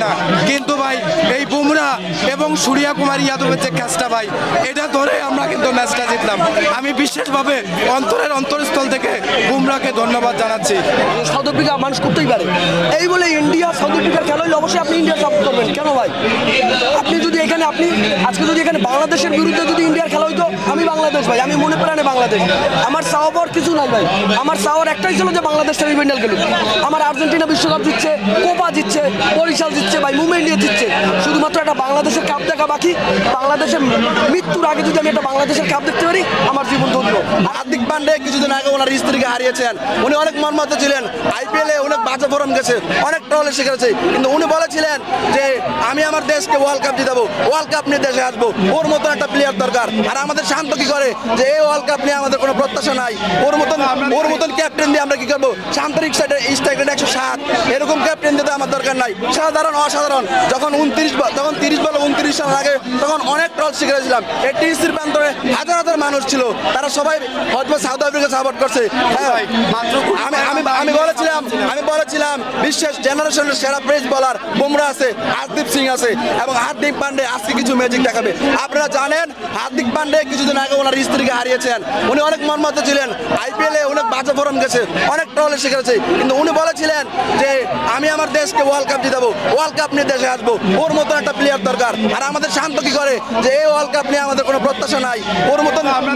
না, কিন্তু ভাই এই বুমরা এবং সূর্যা কুমার যাদবের যে ক্যাচটা ভাই, এটা ধরে আমরা কিন্তু ম্যাচটা জিতলাম। আমি বিশেষভাবে অন্তরের অন্তরস্থল থেকে বুমরাকে ধন্যবাদ জানাচ্ছি। সাউথ আফ্রিকা মানুষ করতেই পারে, এই বলে ইন্ডিয়া সাউথ আফ্রিকার খেলা হলে অবশ্যই আপনি ইন্ডিয়া সাপোর্ট করবেন। কেন ভাই? আপনি যদি এখানে আজকে যদি এখানে বাংলাদেশের বিরুদ্ধে যদি ইন্ডিয়ার খেলা হইতো, আমি বাংলাদেশ ভাই, আমি মনে প্রাণে বাংলাদেশ। আমার চাওয়ার কিছু নাই ভাই, আমার চাওয়ার একটাই ছিল যে বাংলাদেশ সেমিফাইনাল খেলুক। আমার আর্জেন্টিনা বিশ্বকাপ জিতছে, কোপা জিতছে, বরিশাল জিতছে ভাই, মুম্বাই ইন্ডিয়া জিতছে, শুধুমাত্র একটা বাংলাদেশের কাপ দেখা বাকি। বাংলাদেশের মৃত্যুর আগে যদি আমি একটা বাংলাদেশের কাপ দেখতে পারি, আমার জীবন ধন্য। হার্দিক পান্ডে কিছুদিন আগে ওনার স্ত্রীকে হারিয়েছেন, উনি অনেক মর্মাহত ছিলেন। আইপিএলে অনেক বাজে ফরম গেছে, অনেক ট্রলের শিকার হয়েছে, কিন্তু উনি বলেছিলেন যে আমি আমার দেশকে ওয়ার্ল্ড কাপ জিতাবো, ওয়ার্ল্ড কাপ নিয়ে দেশে আসবো, ওর মতন একটা প্লেয়ার দরকার। আর আমাদের শান্ত কি করে যে এই ওয়ার্ল্ড কাপ নিয়ে আমাদের কোনো প্রত্যাশা নাই, ওর মতন ক্যাপ্টেন দিয়ে আমরা কি করবো? শান্তরিক স্ট্রাইক রেট 107, এরকম ক্যাপ্টেন দিতে আমার দরকার নাই। সাধারণ অসাধারণ, যখন 30 বলে 29 সালের আগে তখন অনেক ট্রল শিখে গেছিলাম। এই টিসির প্রান্তরে হাজার হাজার মানুষ ছিল, তারা সবাই হয়তো সাউথ আফ্রিকা সাপোর্ট করছে। আমি বলেছিলাম বিশ্বের জেনারেশনের সেরা পেস বলার বুমরা আছে, হার্দিক সিং আছে এবং হার্দিক পান্ডে আজকে কিছু ম্যাজিক দেখাবে। আপনারা জানেন হার্দিক পান্ডে কিছুদিন আগে ওনার স্ত্রীকে হারিয়েছেন, উনি অনেক মর্মাহত ছিলেন। আইপিএলে অনেক বাজে ফরম গেছে, অনেক ট্রলের শিকার হয়েছে, কিন্তু উনি বলেছিলেন যে আমি আমার দেশকে ওয়ার্ল্ড কাপ জিতাবো, ওয়ার্ল্ড কাপ নিয়ে দেশে আসবো, ওর মতন একটা প্লেয়ার দরকার। আর আমাদের শান্ত কি করে যে এই ওয়ার্ল্ড কাপ নিয়ে আমাদের কোনো প্রত্যাশা নাই,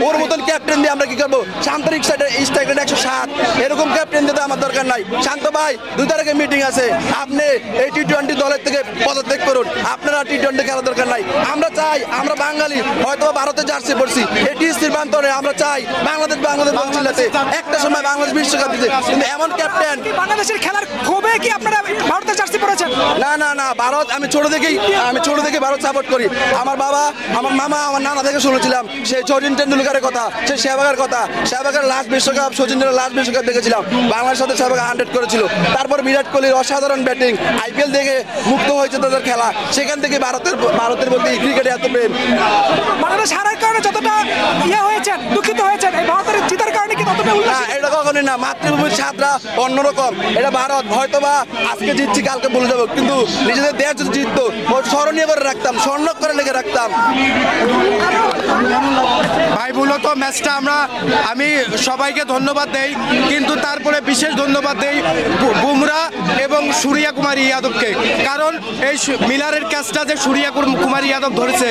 ওর মতন ক্যাপ্টেন দিয়ে আমরা কি করবো? শান্তরিক স্ট্রাইক রেট 107, এরকম ক্যাপ্টেন দিতে আমার দরকার নাই। শান্ত ভাই 2 তারিখে মিটিং আছে, আপনি এই টি-20 দলের থেকে পদত্যাগ করুন, আপনারা টি-20 খেলা দরকার নাই। আমরা চাই, আমরা বাঙালি, হয়তো ভারতে জার্সি পড়ছি, এই টিসির প্রান্তরে আমরা চাই বাংলাদেশ বলছিলাতে একটা সময় বাংলাদেশ বিশ্বকাপ দিতে, কিন্তু এমন ক্যাপ্টেন বাংলাদেশের খেলার ক্ষোভে কি আপনারা ভারতের জার্সি পরেছেন? না ভারত, আমি ছোট থেকে ভারত সাপোর্ট করি। আমার বাবা, আমার মামা, আমার নানা থেকে শুনেছিলাম সেই সচিন টেন্ডুলকারের কথা, সেই সেহবাগের কথা। সেহবাগের লাস্ট বিশ্বকাপ, সচিন লাস্ট বিশ্বকাপ দেখেছিলাম, বাংলাদেশের সাথে সেহবাগ 100 করেছিল। তারপর বিরাট কোহলির অসাধারণ ব্যাটিং, আইপিএল দেখে মুক্ত হয়েছে তাদের খেলা, সেখান থেকে ভারতের প্রতি ক্রিকেটে এত প্রেম। বাংলাদেশ হারার কারণে যতটা হয়েছেন, দুঃখিত হয়েছেন, এই ভারতের জিতার কারণে কি ততটা না, এটা কখনই না। মাতৃভূমির স্বাদটা অন্যরকম। এটা ভারত হয়তোবা আজকে জিতছি, কালকে ভুলে যাবো, কিন্তু নিজেদের দেশ যদি জিততো স্মরণীয় করে রাখতাম, স্বর্ণ করে লেগে রাখতাম। ভাই মূলত ম্যাচটা আমি সবাইকে ধন্যবাদ দেই, কিন্তু তারপরে বিশেষ ধন্যবাদ দেই বুমরা এবং সূর্যা কুমার যাদবকে। কারণ এই মিলারের ক্যাচটা যে সূর্যা কুমার যাদব ধরেছে,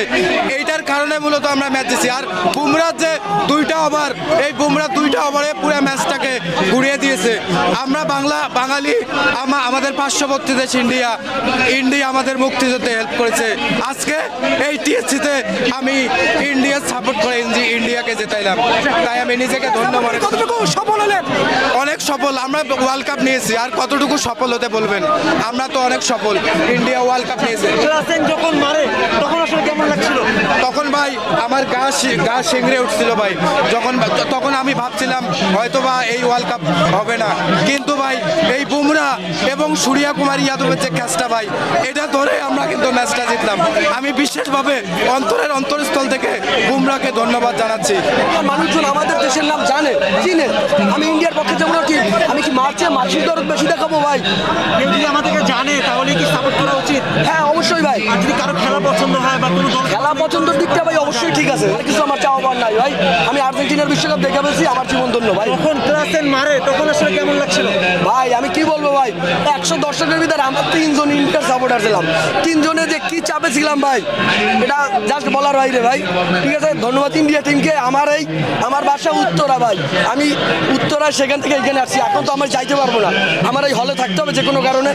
এইটার কারণে মূলত আমরা ম্যাচ জিতছি। আর বুমরার যে 2টা ওভার, এই বুমরা 2টা ওভারে পুরো ম্যাচটাকে ঘুরিয়ে দিয়েছে। আমরা বাঙালি, আমাদের পার্শ্ববর্তী দেশ ইন্ডিয়া আমাদের মুক্তিযুদ্ধে হেল্প করেছে। আজকে এই টিএসসিতে আমি ইন্ডিয়ার সাপোর্ট করে ইন্ডিয়াকে জেতাইলাম, তাই আমি নিজেকে ধন্যবাদ। কতটুকু সফল হলেন? অনেক সফল, আমরা ওয়ার্ল্ড কাপ নিয়েছি, আর কতটুকু সফল হতে বলবেন? আমরা তো অনেক সফল, ইন্ডিয়া ওয়ার্ল্ড কাপ নিয়েছে। যখন মারে তখন আসলে কেমন লাগছিল? তখন ভাই আমার গা শিংড়ে উঠছিল ভাই, তখন আমি ভাবছিলাম হয়তোবা এই ওয়ার্ল্ড কাপ হবে না, কিন্তু ভাই এই বুমরা এবং সূর্যা কুমার যাদবের যে ক্যাচটা ভাই, এটা ধরে আমরা কিন্তু ম্যাচটা জিতলাম। আমি বিশেষভাবে অন্তরের অন্তরস্থল থেকে বুমরাকে ধন্যবাদ জানাচ্ছি। মানুষজন আমাদের দেশের নাম জানে, চিনে। আমি ইন্ডিয়ার পক্ষে যেমন কি, আমি কি মার্চের দরদ বেশি দেখাবো ভাই? কেউ যদি আমাদেরকে জানে তাহলে কি সাপোর্ট করা উচিত? হ্যাঁ অবশ্যই ভাই। আর যদি কারো খেলা পছন্দ হয় বা কোনো খেলা পছন্দের দিকটা ভাই অবশ্যই ঠিক আছে, কিছু আমার চাওয়ার নাই ভাই। আমি আর্জেন্টিনার বিশ্বকাপ দেখে পেয়েছি, আমার জীবন ধন্য ভাই। যখন ক্লাসেন মারে তখন আসলে কেমন লাগছিল ভাই? আমি কি বলবো ভাই, 100 দর্শকের ভিতরে আমরা 3 জন ইন্টার সাপোর্টার ছিলাম, 3 জনে যে কি চাপে ছিলাম ভাই, এটা জাস্ট বলার বাইরে ভাই। ঠিক আছে, ধন্যবাদ ইন্ডিয়া টিমকে। আমার বাসা উত্তরা ভাই, আমি উত্তরায় সেখান থেকে এখানে আসছি। এখন তো আমার যাইতে পারবো না, আমার এই হলে থাকতে হবে যে কোনো কারণে।